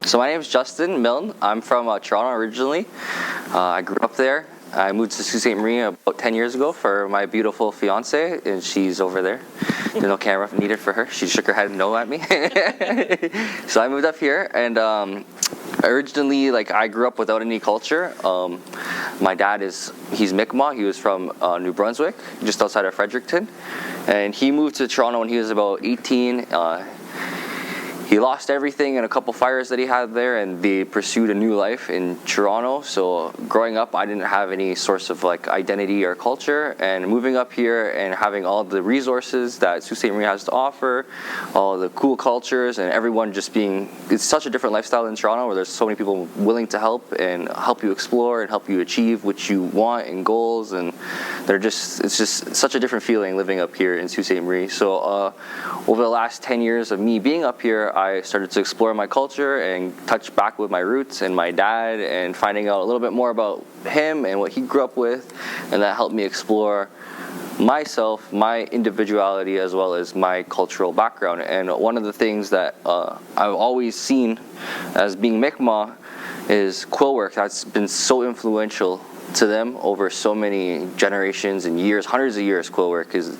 So my name is Justin Milne. I'm from Toronto originally. I grew up there. I moved to Sault Ste. Marie about 10 years ago for my beautiful fiance, and she's over there. There's no camera needed for her. She shook her head no at me. So I moved up here, and originally, I grew up without any culture. My dad he's Mi'kmaq. He was from New Brunswick, just outside of Fredericton, and he moved to Toronto when he was about 18. He lost everything in a couple fires that he had there, and they pursued a new life in Toronto. So growing up, I didn't have any source of identity or culture, and moving up here and having all the resources that Sault Ste. Marie has to offer, all the cool cultures, and everyone just it's such a different lifestyle in Toronto where there's so many people willing to help and help you explore and help you achieve what you want and goals, and it's just such a different feeling living up here in Sault Ste. Marie. So over the last 10 years of me being up here, I started to explore my culture and touch back with my roots and my dad, and finding out a little bit more about him and what he grew up with, and that helped me explore myself, my individuality, as well as my cultural background. And one of the things that I've always seen as being Mi'kmaq is Quill Work. That's been so influential to them over so many generations and years, hundreds of years. Quill Work is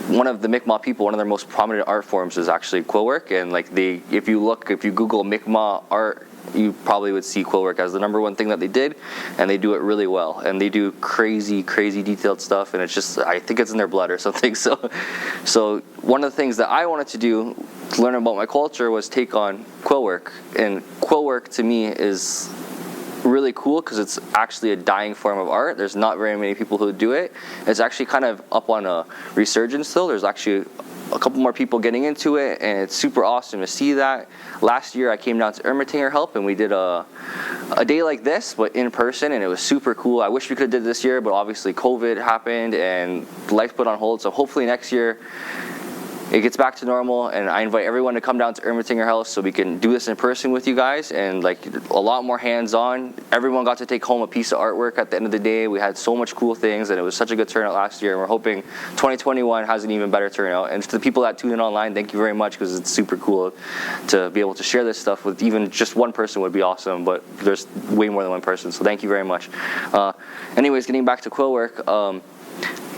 one of the Mi'kmaq people, one of their most prominent art forms is actually Quill Work, and if you Google Mi'kmaq art, you probably would see Quill Work as the #1 thing that they did, and they do it really well, and they do crazy detailed stuff, and it's just, I think it's in their blood or something. So one of the things that I wanted to do to learn about my culture was take on Quill Work, and Quill Work to me is really cool because it's actually a dying form of art. There's not very many people who do it. It's actually kind of up on a resurgence still. There's actually a couple more people getting into it, and it's super awesome to see that. Last year I came down to Ermitanger Help, and we did a day like this but in person, and it was super cool. I wish we could have did this year, but obviously COVID happened and life put on hold, so hopefully next year it gets back to normal, and I invite everyone to come down to Ermitanger House so we can do this in person with you guys, and a lot more hands-on. Everyone got to take home a piece of artwork at the end of the day. We had so much cool things, and it was such a good turnout last year, and we're hoping 2021 has an even better turnout. And to the people that tune in online, thank you very much, because it's super cool to be able to share this stuff with even just one person would be awesome, but there's way more than one person, so thank you very much. Anyways, getting back to Quill Work,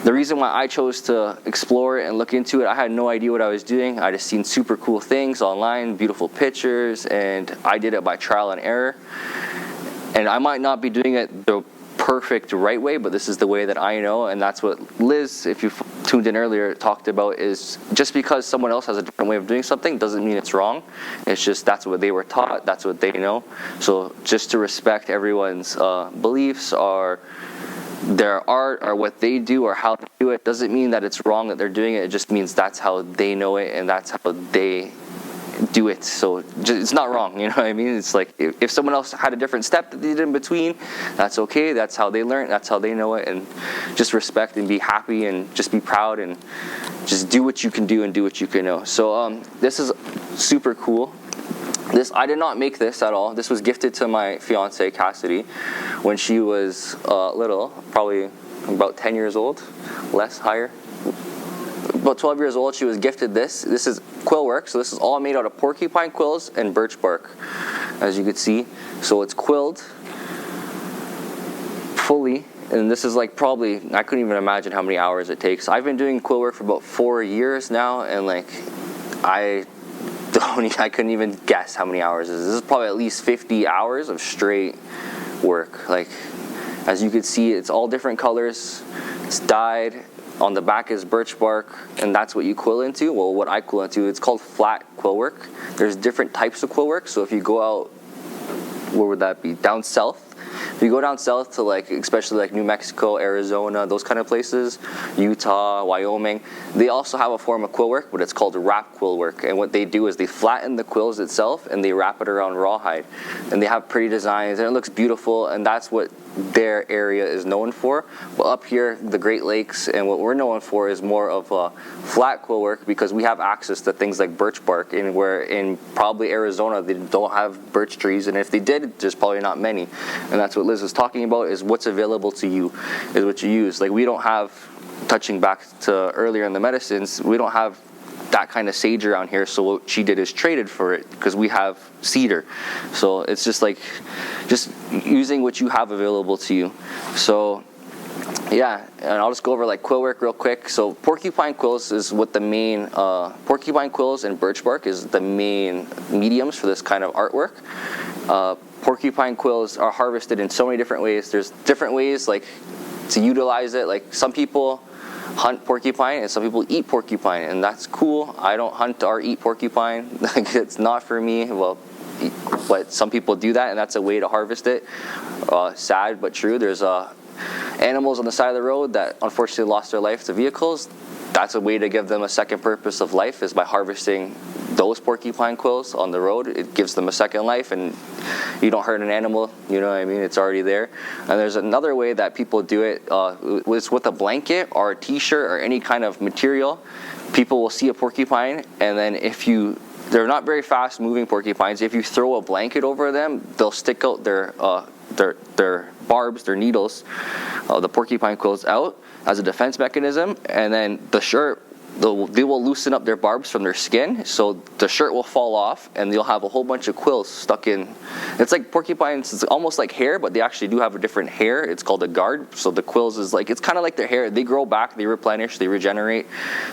the reason why I chose to explore it and look into it, I had no idea what I was doing. I just seen super cool things online, beautiful pictures, and I did it by trial and error. And I might not be doing it the perfect right way, but this is the way that I know, and that's what Liz, if you tuned in earlier, talked about, is just because someone else has a different way of doing something doesn't mean it's wrong. It's just that's what they were taught, that's what they know. So just to respect everyone's beliefs or their art or what they do or how they do it doesn't mean that it's wrong that they're doing it. It just means that's how they know it and that's how they do it. So it's not wrong, you know what I mean? It's like if someone else had a different step that they did in between, that's okay. That's how they learn, that's how they know it, and just respect and be happy and just be proud and just do what you can do and do what you can know. So this is super cool. I did not make this at all. This was gifted to my fiance Cassidy when she was little, probably about 10 years old, higher. About 12 years old, she was gifted this. This is Quill Work, so this is all made out of porcupine quills and birch bark, as you could see. So it's quilled fully, and this is probably, I couldn't even imagine how many hours it takes. I've been doing quill work for about 4 years now, and I couldn't even guess how many hours this is probably at least 50 hours of straight work. As you can see, it's all different colors. It's dyed. On the back is birch bark, and that's what you quill into. Well, what I quill into, it's called flat quill work. There's different types of quill work. So if you go out, where would that be? Down south. If you go down south to especially New Mexico, Arizona, those kind of places, Utah, Wyoming, they also have a form of quill work, but it's called wrap quill work. And what they do is they flatten the quills itself and they wrap it around rawhide. And they have pretty designs and it looks beautiful, and that's what their area is known for. But up here, the Great Lakes, and what we're known for is more of a flat quill work, because we have access to things like birch bark, and where in probably Arizona they don't have birch trees, and if they did, there's probably not many. And that's what Liz was talking about, is what's available to you is what you use. We don't have, touching back to earlier in the medicines, we don't have that kind of sage around here, so what she did is traded for it because we have cedar. So it's just like just using what you have available to you. So yeah, and I'll just go over like quill work real quick. So porcupine quills is what the main porcupine quills and birch bark is the main mediums for this kind of artwork. Porcupine quills are harvested in so many different ways. There's different ways like to utilize it. Like some people hunt porcupine and some people eat porcupine, and that's cool. I don't hunt or eat porcupine. Like it's not for me. Well, but some people do that, and that's a way to harvest it. Sad but true. There's animals on the side of the road that unfortunately lost their life to vehicles. That's a way to give them a second purpose of life, is by harvesting those porcupine quills on the road. It gives them a second life, and you don't hurt an animal, you know what I mean? It's already there. And there's another way that people do it, it's with a blanket or a t-shirt or any kind of material. People will see a porcupine, and then they're not very fast moving porcupines. If you throw a blanket over them, they'll stick out their barbs, their needles, the porcupine quills out as a defense mechanism, and then the shirt, they will loosen up their barbs from their skin, so the shirt will fall off and you'll have a whole bunch of quills stuck in. It's like porcupines, it's almost like hair, but they actually do have a different hair. It's called a guard. So the quills is like, it's kind of like their hair. They grow back, they replenish, they regenerate.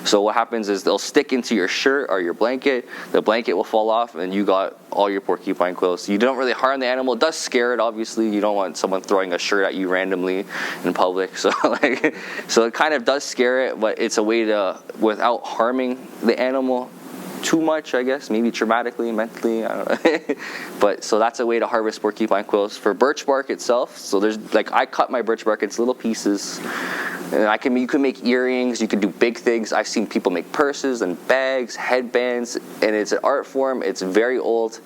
So what happens is they'll stick into your shirt or your blanket. The blanket will fall off and you got all your porcupine quills. You don't really harm the animal. It does scare it, obviously. You don't want someone throwing a shirt at you randomly in public. So so it kind of does scare it, but it's a way to, without harming the animal too much, I guess, maybe traumatically, mentally, I don't know. But so that's a way to harvest porcupine quills. For birch bark itself, so there's like, I cut my birch bark into little pieces, and you can make earrings, you can do big things. I've seen people make purses and bags, headbands, and it's an art form. It's very old.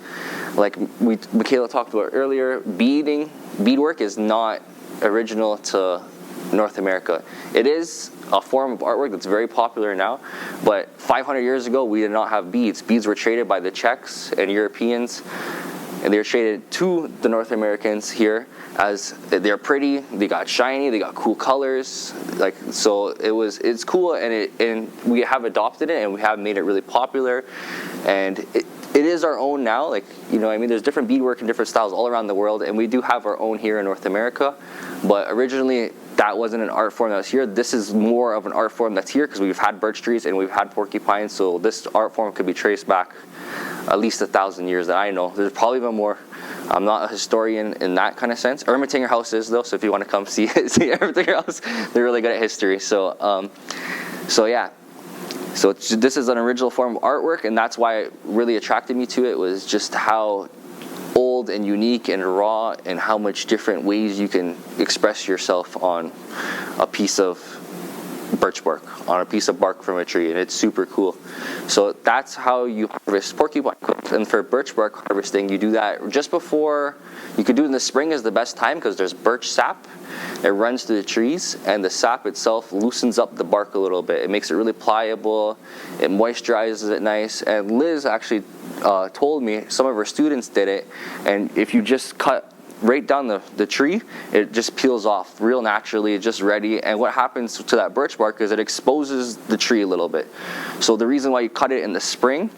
Like Michaela talked about earlier, beadwork is not original to North America. It is a form of artwork that's very popular now, but 500 years ago we did not have beads. Beads were traded by the Czechs and Europeans, and they were traded to the North Americans here as they're pretty, they got shiny, they got cool colors, like, so it's cool, and we have adopted it and we have made it really popular, and it is our own now. Like, you know, I mean, there's different beadwork and different styles all around the world, and we do have our own here in North America, but originally that wasn't an art form that was here. This is more of an art form that's here because we've had birch trees and we've had porcupines, so this art form could be traced back at least 1,000 years that I know. There's probably even more. I'm not a historian in that kind of sense. Ermitanger House is, though, so if you want to come see Ermitanger House, they're really good at history. So yeah. So this is an original form of artwork, and that's why it really attracted me to it, was just how old and unique and raw, and how much different ways you can express yourself on a piece of birch bark, on a piece of bark from a tree, and it's super cool. So that's how you harvest porcupine quills. And for birch bark harvesting, you do that just before, you could do it in the spring is the best time because there's birch sap. It runs through the trees, and the sap itself loosens up the bark a little bit. It makes it really pliable, it moisturizes it nice, and Liz actually told me some of her students did it, and if you just cut right down the tree, it just peels off real naturally, just ready. And what happens to that birch bark is it exposes the tree a little bit. So the reason why you cut it in the spring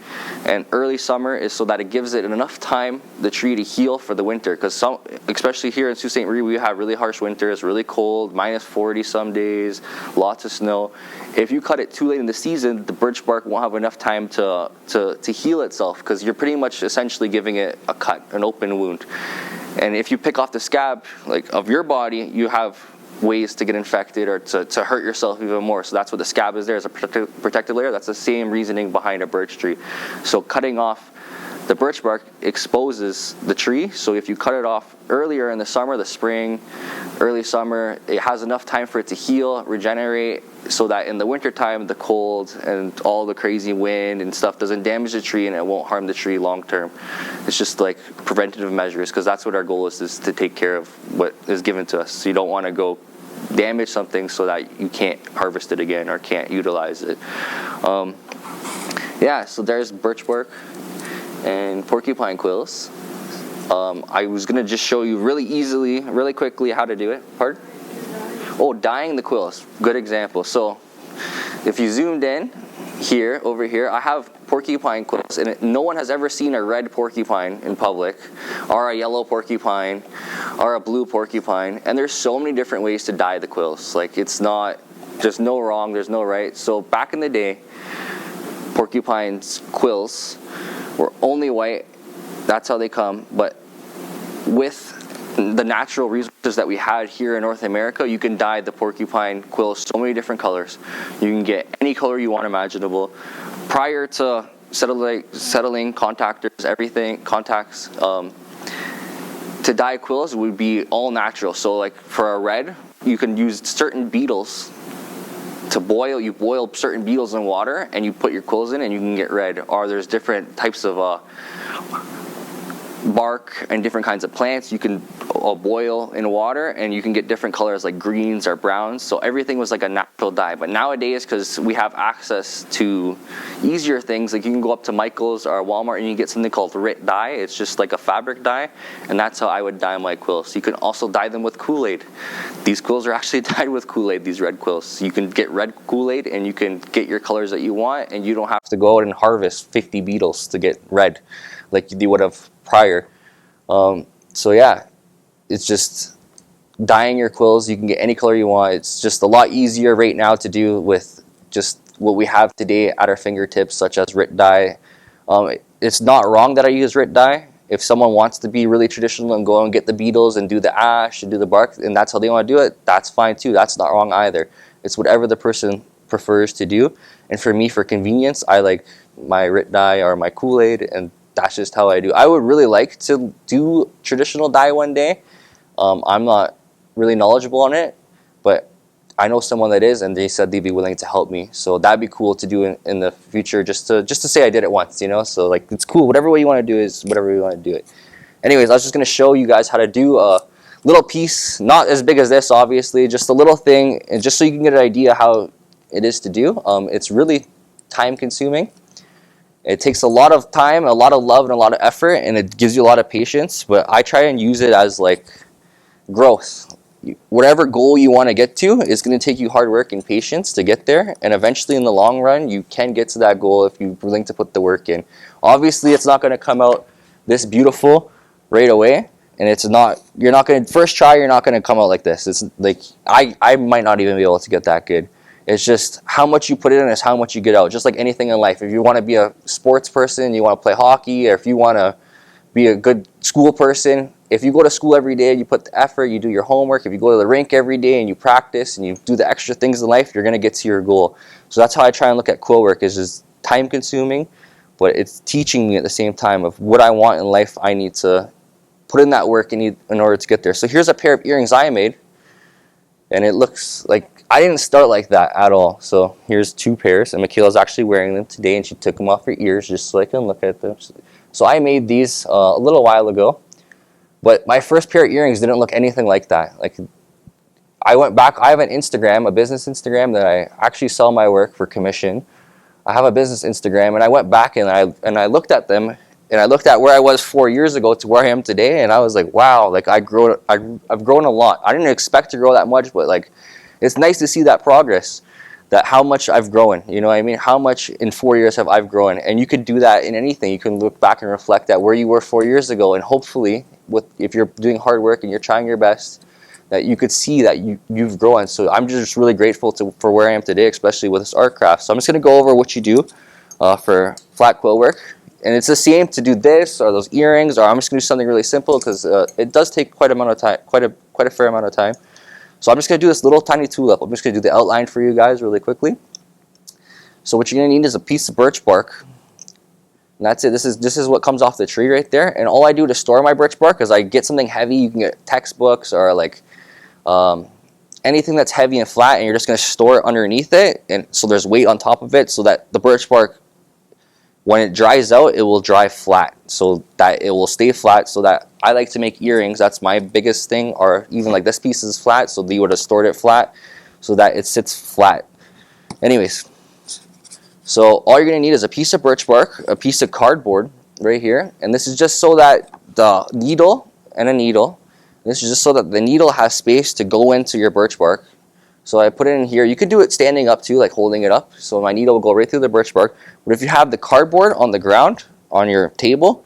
and early summer is so that it gives it enough time, the tree, to heal for the winter, because especially here in Sault Ste. Marie, we have really harsh winters, really cold, -40 some days, lots of snow. If you cut it too late in the season, the birch bark won't have enough time to heal itself, because you're pretty much essentially giving it a cut, an open wound. And if you pick off the scab, like, of your body, you have ways to get infected or to hurt yourself even more. So that's what the scab is there, as a protective layer. That's the same reasoning behind a birch tree. So cutting off the birch bark exposes the tree. So if you cut it off earlier in the summer, the spring, early summer, it has enough time for it to heal, regenerate, so that in the wintertime, the cold and all the crazy wind and stuff doesn't damage the tree, and it won't harm the tree long term. It's just like preventative measures, because that's what our goal is to take care of what is given to us. So you don't want to go damage something so that you can't harvest it again or can't utilize it. Yeah, so there's birch bark and porcupine quills. I was going to just show you really easily, really quickly how to do it. Pardon? Oh, dyeing the quills. Good example. So if you zoomed in, over here, I have porcupine quills, and no one has ever seen a red porcupine in public, or a yellow porcupine, or a blue porcupine. And there's so many different ways to dye the quills. Like, it's not, there's no wrong, there's no right. So back in the day, porcupine's quills were only white. That's how they come. But with the natural resources that we had here in North America, you can dye the porcupine quill so many different colors. You can get any color you want imaginable. Prior to settling contactors, contacts, to dye quills would be all natural. So like for a red, you can use certain beetles to boil. You boil certain beetles in water and you put your quills in and you can get red. Or there's different types of bark and different kinds of plants you can boil in water, and you can get different colors like greens or browns. So everything was like a natural dye. But nowadays, because we have access to easier things, like you can go up to Michael's or Walmart and you get something called RIT dye. It's just like a fabric dye, and that's how I would dye my quills. You can also dye them with Kool-Aid. These quills are actually dyed with Kool-Aid, these red quills. You can get red Kool-Aid and you can get your colors that you want, and you don't have to go out and harvest 50 beetles to get red like you would have prior. So yeah, it's just dyeing your quills. You can get any color you want. It's just a lot easier right now to do with just what we have today at our fingertips, such as RIT dye. It's not wrong that I use RIT dye. If someone wants to be really traditional and go and get the beetles and do the ash and do the bark, and that's how they want to do it, that's fine too. That's not wrong either. It's whatever the person prefers to do. And for me, for convenience, I like my RIT dye or my Kool-Aid, and that's just how I do. I would really like to do traditional dye one day. I'm not really knowledgeable on it, but I know someone that is, and they said they'd be willing to help me. So that'd be cool to do in the future, just to say I did it once, you know. So like, it's cool. Whatever way you want to do is whatever way you want to do it. Anyways, I was just gonna show you guys how to do a little piece, not as big as this, obviously, just a little thing, and just so you can get an idea how it is to do. It's really time consuming. It takes a lot of time, a lot of love, and a lot of effort, and it gives you a lot of patience, but I try and use it as like growth. Whatever goal you want to get to is going to take you hard work and patience to get there, and eventually in the long run you can get to that goal if you're willing to put the work in. Obviously it's not going to come out this beautiful right away, and you're not going to, first try, you're not going to come out like this. It's like, I might not even be able to get that good. It's just how much you put in is how much you get out, just like anything in life. If you want to be a sports person, you want to play hockey, or if you want to be a good school person, if you go to school every day, you put the effort, you do your homework, if you go to the rink every day and you practice and you do the extra things in life, you're going to get to your goal. So that's how I try and look at quill work. It's just time consuming, but it's teaching me at the same time of what I want in life. I need to put in that work in order to get there. So here's a pair of earrings I made, and it looks like, I didn't start like that at all. So here's two pairs, and Michaela's actually wearing them today, and she took them off her ears just so I can look at them. So I made these a little while ago, but my first pair of earrings didn't look anything like that. Like, I went back, I have an Instagram, a business Instagram, that I actually sell my work for commission. I have a business Instagram, and I went back and I looked at them, and I looked at where I was 4 years ago to where I am today, and I was like, wow, like I've grown a lot. I didn't expect to grow that much, but like, it's nice to see that progress, that how much I've grown, you know what I mean? How much in 4 years have I grown? And you could do that in anything. You can look back and reflect at where you were 4 years ago, and hopefully, if you're doing hard work and you're trying your best, that you could see that you've grown. So I'm just really grateful for where I am today, especially with this art craft. So I'm just going to go over what you do for flat quill work. And it's the same to do this or those earrings, or I'm just going to do something really simple because it does take quite a fair amount of time. So I'm just going to do this little tiny tulip. I'm just going to do the outline for you guys really quickly. So what you're going to need is a piece of birch bark. And that's it. This is what comes off the tree right there. And all I do to store my birch bark is I get something heavy. You can get textbooks or like anything that's heavy and flat, and you're just going to store it underneath it. And so there's weight on top of it so that the birch bark, when it dries out, it will dry flat, so that it will stay flat. So that I like to make earrings. That's my biggest thing. Or even like this piece is flat, so you would have stored it flat so that it sits flat. Anyways, so all you're going to need is a piece of birch bark, a piece of cardboard right here, and this is just so that the needle and a needle, this is just so that the needle has space to go into your birch bark, So I put it in here. You could do it standing up too, like holding it up. So my needle will go right through the birch bark. But if you have the cardboard on the ground, on your table,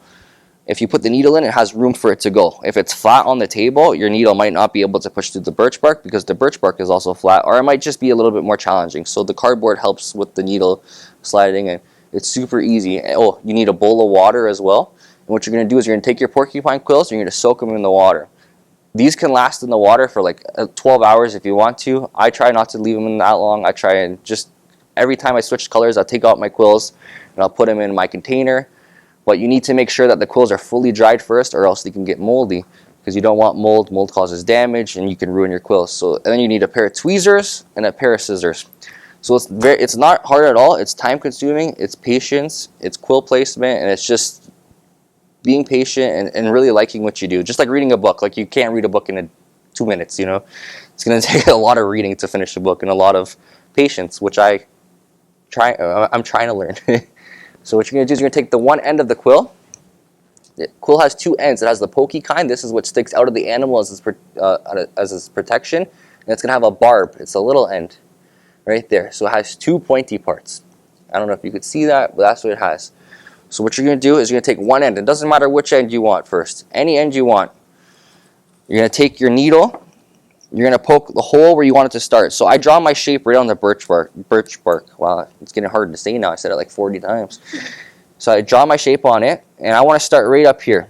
if you put the needle in, it has room for it to go. If it's flat on the table, your needle might not be able to push through the birch bark because the birch bark is also flat, or it might just be a little bit more challenging. So the cardboard helps with the needle sliding, and it's super easy. Oh, you need a bowl of water as well. And what you're going to do is you're going to take your porcupine quills and you're going to soak them in the water. These can last in the water for like 12 hours if you want to. I try not to leave them in that long. I try and just every time I switch colors, I'll take out my quills and I'll put them in my container. But you need to make sure that the quills are fully dried first, or else they can get moldy, because you don't want mold. Mold causes damage and you can ruin your quills. So and then you need a pair of tweezers and a pair of scissors. So it's not hard at all. It's time consuming, it's patience, it's quill placement, and it's just being patient and really liking what you do. Just like reading a book. Like you can't read a book in 2 minutes, you know. It's going to take a lot of reading to finish a book and a lot of patience, which I'm trying to learn. So what you're going to do is you're going to take the one end of the quill. The quill has two ends. It has the pokey kind. This is what sticks out of the animal as its protection. And it's going to have a barb. It's a little end right there. So it has two pointy parts. I don't know if you could see that, but that's what it has. So what you're going to do is you're going to take one end. It doesn't matter which end you want first. Any end you want. You're going to take your needle. You're going to poke the hole where you want it to start. So I draw my shape right on the birch bark. Wow, it's getting hard to say now. I said it like 40 times. So I draw my shape on it, and I want to start right up here,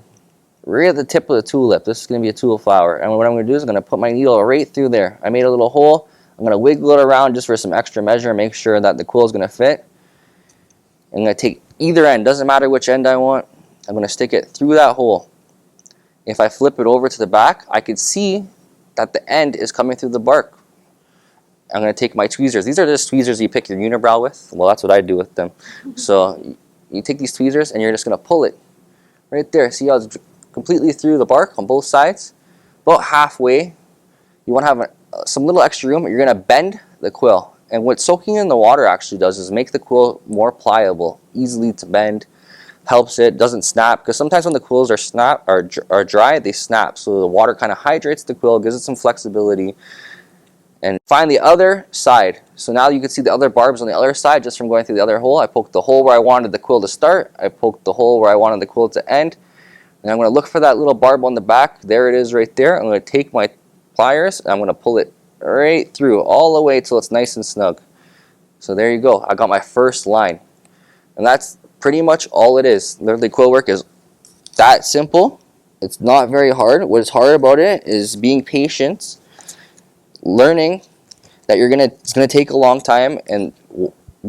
right at the tip of the tulip. This is going to be a tulip flower. And what I'm going to do is I'm going to put my needle right through there. I made a little hole. I'm going to wiggle it around just for some extra measure, make sure that the quill is going to fit. I'm going to take either end. Doesn't matter which end I want. I'm going to stick it through that hole. If I flip it over to the back, I can see that the end is coming through the bark. I'm going to take my tweezers. These are just tweezers you pick your unibrow with. Well, that's what I do with them. So you take these tweezers and you're just going to pull it right there. See how it's completely through the bark on both sides? About halfway. You want to have some little extra room. You're going to bend the quill. And what soaking in the water actually does is make the quill more pliable, easily to bend. Helps it, doesn't snap, because sometimes when the quills are dry, they snap. So the water kind of hydrates the quill, gives it some flexibility. And find the other side. So now you can see the other barbs on the other side just from going through the other hole. I poked the hole where I wanted the quill to start. I poked the hole where I wanted the quill to end. And I'm going to look for that little barb on the back. There it is right there. I'm going to take my pliers and I'm going to pull it right through all the way till it's nice and snug. So there you go. I got my first line. And that's pretty much all it is. Literally, quill work is that simple. It's not very hard. What is hard about it is being patient, learning that it's gonna take a long time, and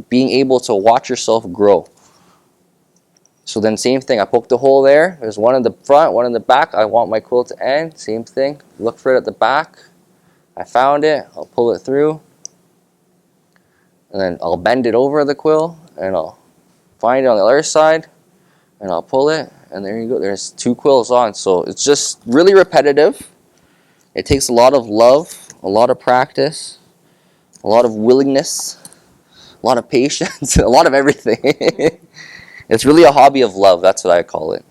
being able to watch yourself grow. So then, same thing. I poked the hole there. There's one in the front, one in the back. I want my quill to end. Same thing. Look for it at the back. I found it. I'll pull it through, and then I'll bend it over the quill, and I'll find it on the other side, and I'll pull it, and there you go. There's two quills on. So it's just really repetitive. It takes a lot of love, a lot of practice, a lot of willingness, a lot of patience, a lot of everything. It's really a hobby of love. That's what I call it.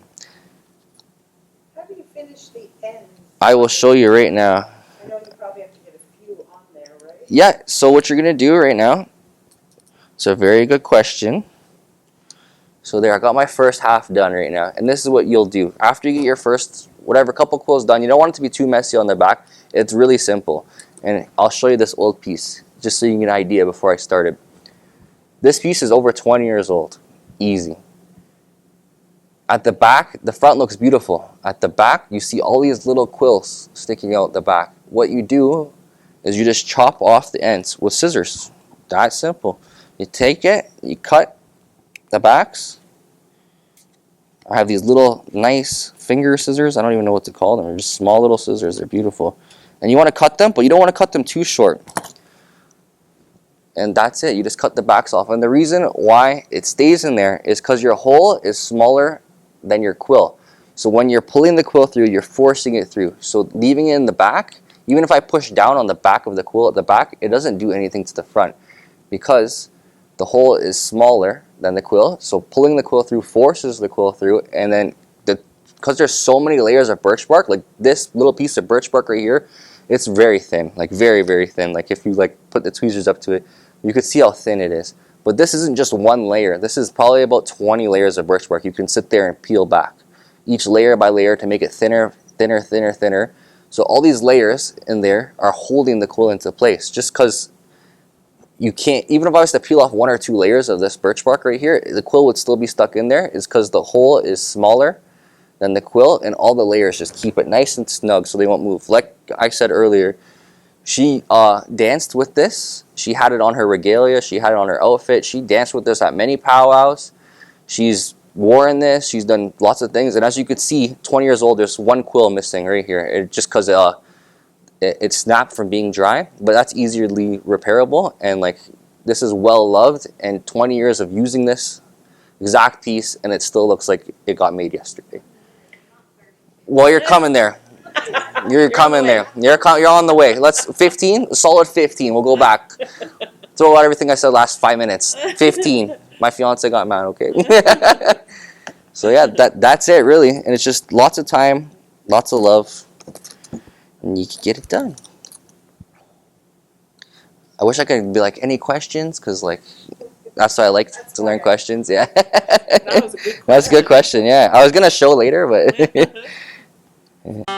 How do you finish the ends? I will show you right now. I know you probably have to get a few on there, right? Yeah, so what you're going to do right now, it's a very good question. So there, I got my first half done right now. And this is what you'll do. After you get your first, couple quills done, you don't want it to be too messy on the back. It's really simple. And I'll show you this old piece, just so you can get an idea before I started. This piece is over 20 years old. Easy. At the back, the front looks beautiful. At the back, you see all these little quills sticking out the back. What you do is you just chop off the ends with scissors. That simple. You take it, you cut the backs. I have these little nice finger scissors. I don't even know what to call them. They're just small little scissors. They're beautiful. And you want to cut them, but you don't want to cut them too short. And that's it. You just cut the backs off. And the reason why it stays in there is because your hole is smaller than your quill. So when you're pulling the quill through, you're forcing it through. So leaving it in the back, even if I push down on the back of the quill at the back, it doesn't do anything to the front, because the hole is smaller than the quill. So pulling the quill through forces the quill through, and then because there's so many layers of birch bark, like this little piece of birch bark right here It's very thin, like very, very thin. Like if you like put the tweezers up to it, you could see how thin it is. But this isn't just one layer. This is probably about 20 layers of birchbark. You can sit there and peel back each layer by layer to make it thinner, thinner, thinner, thinner. So all these layers in there are holding the quill into place. Just because you can't, even if I was to peel off 1 or 2 layers of this birch bark right here, the quill would still be stuck in there. Is because the hole is smaller than the quill, and all the layers just keep it nice and snug so they won't move. Like I said earlier, she danced with this. She had it on her regalia. She had it on her outfit. She danced with this at many powwows. She's worn this. She's done lots of things. And as you could see, 20 years old, there's 1 quill missing right here. Just because it snapped from being dry. But that's easily repairable. And like this is well loved. And 20 years of using this exact piece, and it still looks like it got made yesterday. Well, you're coming there. You're coming there. You're on the way. Let's 15, solid 15. We'll go back. Throw out everything I said last 5 minutes. 15. My fiance got mad. Okay. So yeah, that's it really, and it's just lots of time, lots of love, and you can get it done. I wish I could be like, any questions, because like that's why I like to learn questions. Yeah. That was a good question. That's a good question. Yeah, I was gonna show later, but.